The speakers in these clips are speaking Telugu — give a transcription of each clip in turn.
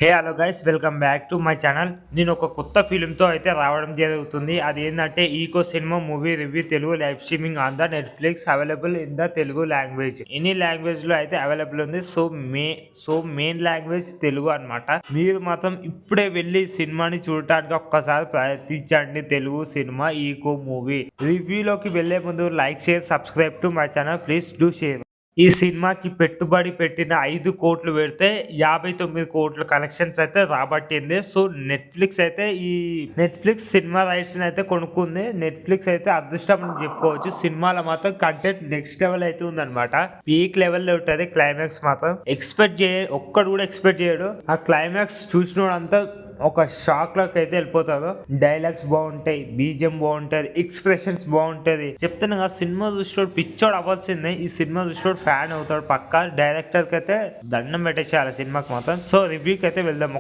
Hello guys, welcome back to my channel. నేను ఒక కొత్త ఫిలింతో అయితే రావడం జరుగుతుంది. అది ఏంటంటే Eko cinema movie review Telugu live streaming on the Netflix available in the Telugu language. Any language లో అయితే అవైలబుల్ ఉంది. సో మెయిన్ లాంగ్వేజ్ తెలుగు అన్నమాట. మీరు మాత్రం ఇప్పుడే వెళ్ళి సినిమాని చూడటానికి ఒక్కసారి ప్రయత్నించండి. తెలుగు సినిమా ఈకో మూవీ రివ్యూలోకి వెళ్లే ముందు like, share, subscribe to my channel. Please do share. ఈ సినిమాకి పెట్టుబడి పెట్టిన 5 కోట్లు పెడితే 59 కోట్ల కలెక్షన్స్ అయితే రాబట్టింది. సో నెట్ఫ్లిక్స్ సినిమా రైట్స్ అయితే కొనుక్కుంది. నెట్ఫ్లిక్స్ అయితే అదృష్టం అని చెప్పుకోవచ్చు. సినిమాలో మాత్రం కంటెంట్ నెక్స్ట్ లెవెల్ అయితే ఉందన్నమాట. పీక్ లెవెల్లో ఉంటుంది. క్లైమాక్స్ మాత్రం ఒక్కడు కూడా ఎక్స్పెక్ట్ చేయడు. ఆ క్లైమాక్స్ చూసినోడంతా ఒక షాక్ లోకి అయితే వెళ్ళిపోతారు. డైలాగ్స్ బాగుంటాయి, బీజిఎం బాగుంటది, ఎక్స్ప్రెషన్స్ బాగుంటది. చెప్తాను కదా, సినిమా చూసినోడు పిచ్చోడు అవ్వాల్సిందే. ఈ సినిమా చూసినోడు ఫ్యాన్ అవుతాడు పక్కా. డైరెక్టర్ కి అయితే దండం పెట్టేసేయాలి సినిమాకి మాత్రం. సో రివ్యూకి అయితే వెళ్దాం.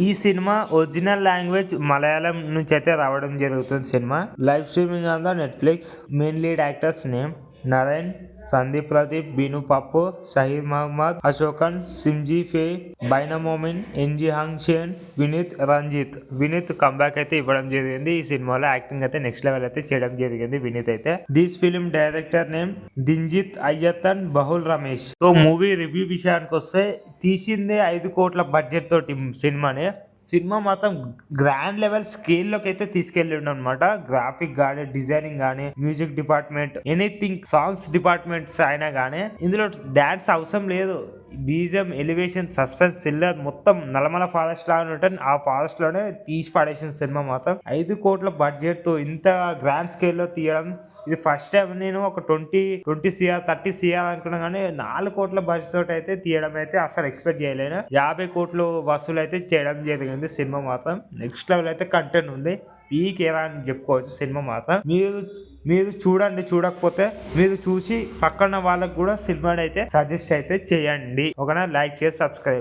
ఈ సినిమా ఒరిజినల్ లాంగ్వేజ్ మలయాళం నుంచి అయితే రావడం జరుగుతుంది. Cinema live streaming on the Netflix. Main lead actors name Naren, Sandeep Pradeep, Binu Pappu, Shaheed Mohammed, Ashokan, సిమ్జీ ఫే, బైనమోమిన్, ఎన్జీ హంగ్షేన్, వినీత్ రంజిత్. వినీత్ కంబ్యాక్ అయితే ఇవ్వడం జరిగింది. ఈ సినిమాలో యాక్టింగ్ అయితే నెక్స్ట్ లెవెల్ అయితే చేయడం జరిగింది వినీత్ అయితే. This film director name Dinjith Ayyathan Bahul Ramesh. So movie review విషయానికి వస్తే, తీసిందే 5 కోట్ల బడ్జెట్ తోటి సినిమా మాత్రం గ్రాండ్ లెవెల్ స్కేల్లోకి అయితే తీసుకెళ్ళిండు అనమాట. గ్రాఫిక్ గానీ, డిజైనింగ్ గానీ, music department, anything, songs departments అయినా కానీ ఇందులో డాన్స్ అవసరం లేదు. బీజిఎం, ఎలివేషన్, సస్పెన్స్, థ్రిల్లర్ మొత్తం నల్లమల ఫారెస్ట్ లాగా ఉంటుంది. ఆ ఫారెస్ట్ లోనే తీసి పడేసిన సినిమా మాత్రం 5 కోట్ల బడ్జెట్ తో ఇంత గ్రాండ్ స్కేల్లో తీయడం ఇది ఫస్ట్ టైం. నేను ఒక 20 CR 30 CR అనుకున్నా కానీ 4 కోట్ల బడ్జెట్ తోటి అయితే తీయడం అయితే అసలు ఎక్స్పెక్ట్ చేయలేను. 50 కోట్లు వసూలు అయితే చేయడం జరిగింది. సినిమా మాత్రం నెక్స్ట్ లెవెల్ అయితే కంటెంట్ ఉంది. పీక్ ఏరా అని చెప్పుకోవచ్చు. సినిమా మాత్రం మీరు చూడండి. చూడకపోతే మీరు చూసి పక్కన వాళ్ళకు కూడా సినిమాని అయితే సజెస్ట్ అయితే చేయండి. ఒకనా లైక్, షేర్, సబ్స్క్రైబ్.